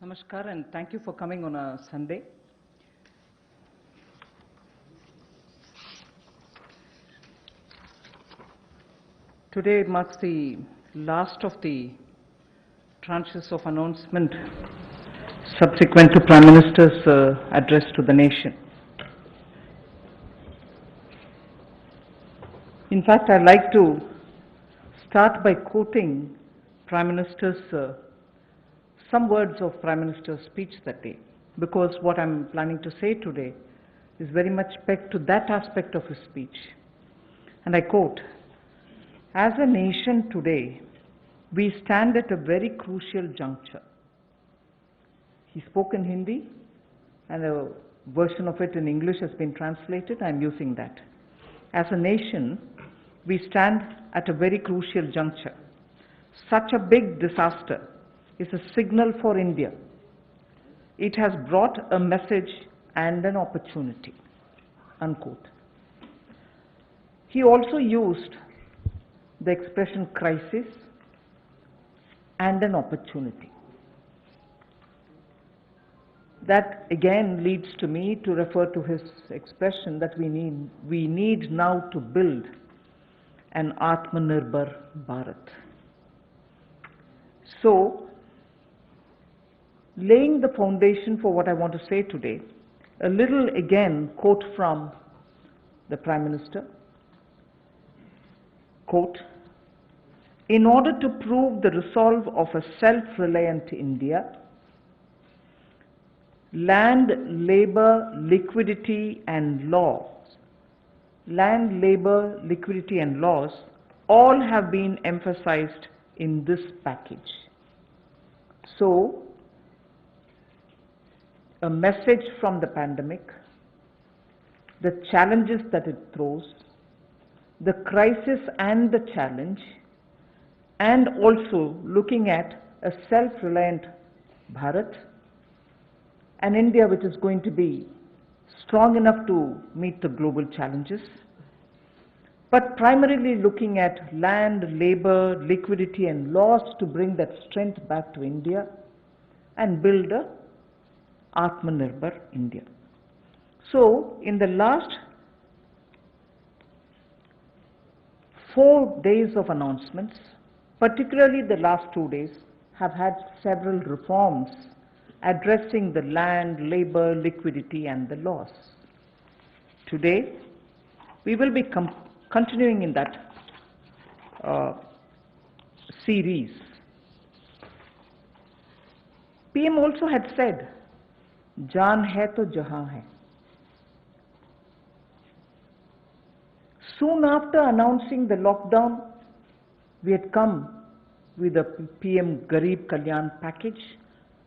Namaskar and thank you for coming on a Sunday. Today marks the last of the tranches of announcement subsequent to Prime Minister's address to the nation. In fact, I'd like to start by quoting Prime Minister's some words of Prime Minister's speech that day, because what I'm planning to say today is very much pegged to that aspect of his speech. And I quote, "As a nation today, we stand at a very crucial juncture." He spoke in Hindi, and a version of it in English has been translated. I'm using that. As a nation, we stand at a very crucial juncture. Such a big disaster is a signal for India. It has brought a message and an opportunity, unquote. He also used the expression crisis and an opportunity. That again leads to me to refer to his expression that we need now to build an Atmanirbhar Bharat. So, laying the foundation for what I want to say today, a little again quote from the Prime Minister, quote, "In order to prove the resolve of a self-reliant India, land, labor, liquidity and laws all have been emphasized in this package." So, a message from the pandemic, the challenges that it throws, the crisis and the challenge, and also looking at a self-reliant Bharat, an India which is going to be strong enough to meet the global challenges, but primarily looking at land, labor, liquidity and laws to bring that strength back to India and build a Atmanirbhar India. So, in the last 4 days of announcements, particularly the last 2 days, have had several reforms addressing the land, labor, liquidity and the laws. Today, we will be continuing in that series. PM also had said, "Jaan hai to jahan hai." Soon after announcing the lockdown, we had come with the PM Garib Kalyan package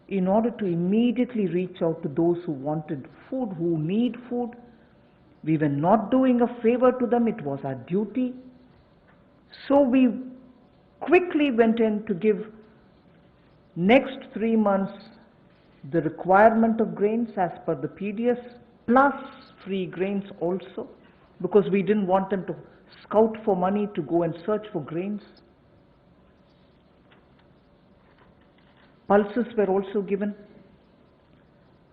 in order to immediately reach out to those who wanted food, who need food. We were not doing a favor to them, it was our duty. So we quickly went in to give next 3 months the requirement of grains as per the PDS, plus free grains also, because we didn't want them to scout for money to go and search for grains. Pulses were also given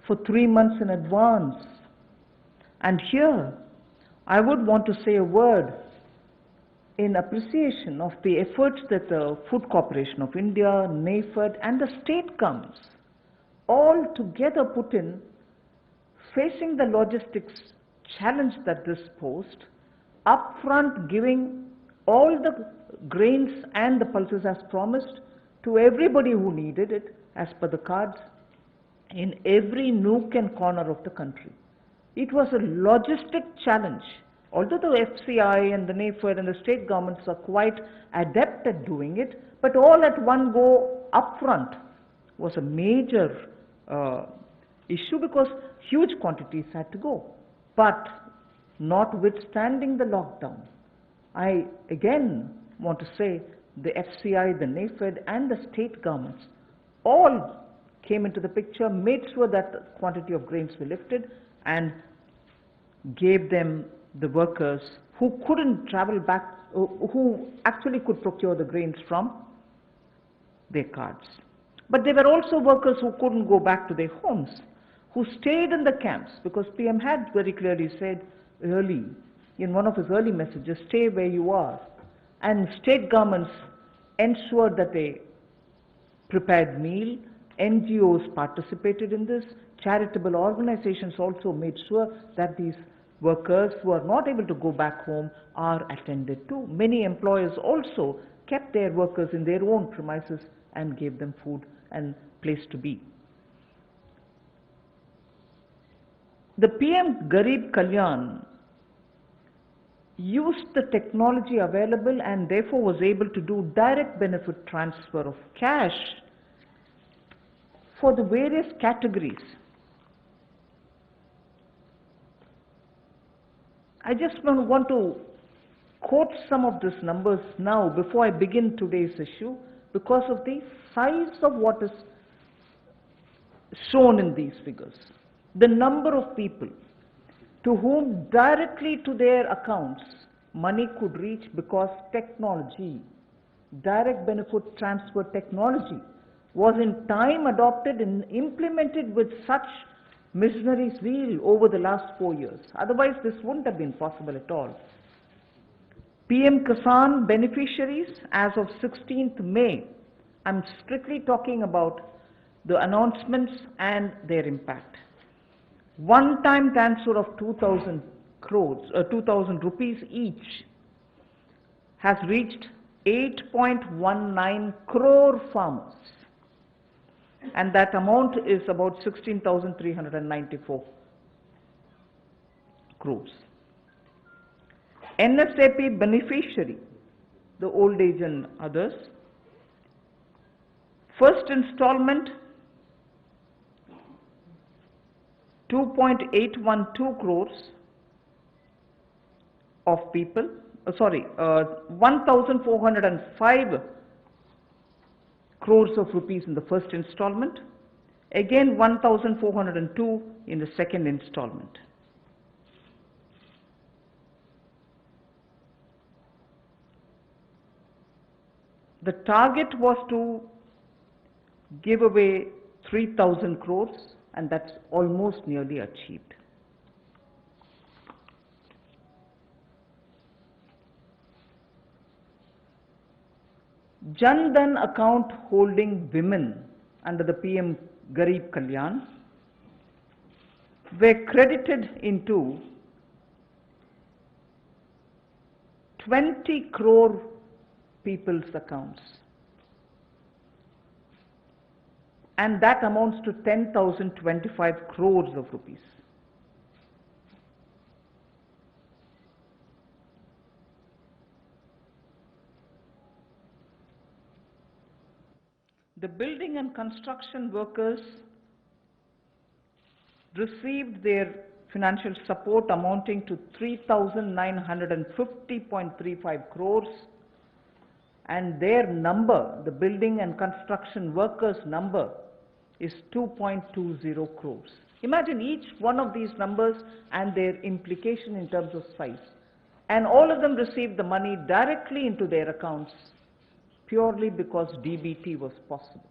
for 3 months in advance. And here, I would want to say a word in appreciation of the efforts that the Food Corporation of India, NAFED and the state governments all together put in, facing the logistics challenge that this posed, upfront giving all the grains and the pulses as promised to everybody who needed it as per the cards in every nook and corner of the country. It was a logistic challenge. Although the FCI and the NAFED and the state governments are quite adept at doing it, but all at one go upfront was a major issue because huge quantities had to go. But notwithstanding the lockdown, I again want to say the FCI, the NAFED and the state governments all came into the picture, made sure that the quantity of grains were lifted and gave them the workers who couldn't travel back, who actually could procure the grains from their cards. But there were also workers who couldn't go back to their homes, who stayed in the camps, because PM had very clearly said early, in one of his early messages, stay where you are. And state governments ensured that they prepared meal, NGOs participated in this, charitable organizations also made sure that these workers who are not able to go back home are attended to. Many employers also kept their workers in their own premises and gave them food and place to be. The PM Garib Kalyan used the technology available and therefore was able to do direct benefit transfer of cash for the various categories. I just want to quote some of these numbers now before I begin today's issue, because of the size of what is shown in these figures. The number of people to whom directly to their accounts money could reach because technology, direct benefit transfer technology, was in time adopted and implemented with such missionary zeal over the last 4 years. Otherwise, this wouldn't have been possible at all. PM Kisan beneficiaries as of 16th May, I'm strictly talking about the announcements and their impact. One-time transfer of 2,000 crores, 2,000 rupees each has reached 8.19 crore farmers. And that amount is about 16,394 crores. NSAP beneficiary, the old age and others, first installment 2.812 crores of people, 1,405 crores of rupees in the first installment, again 1,402 in the second installment. The target was to give away 3,000 crores, and that's almost nearly achieved. Jan Dhan account holding women under the PM Garib Kalyan were credited into 20 crore people's accounts, and that amounts to 10,025 crores of rupees. The building and construction workers received their financial support amounting to 3,950.35 crores, and their number, the building and construction workers' number, is 2.20 crores. Imagine each one of these numbers and their implication in terms of size. And all of them received the money directly into their accounts purely because DBT was possible.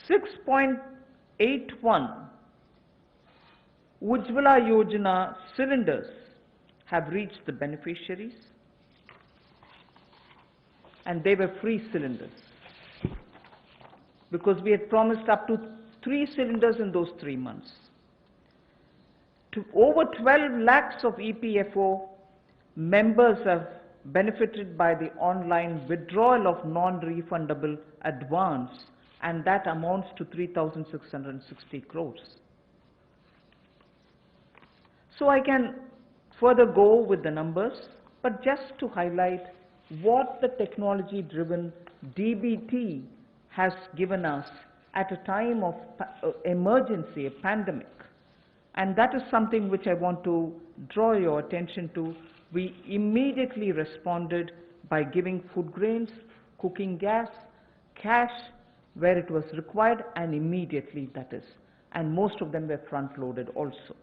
6.81 Ujjwala Yojana cylinders have reached the beneficiaries, and they were free cylinders because we had promised up to 3 cylinders in those 3 months. To over 12 lakhs of EPFO members have benefited by the online withdrawal of non-refundable advance, and that amounts to 3,660 crores. So I can further go with the numbers, but just to highlight what the technology-driven DBT has given us at a time of emergency, a pandemic. And that is something which I want to draw your attention to. We immediately responded by giving food grains, cooking gas, cash where it was required, and immediately, that is. And most of them were front-loaded also.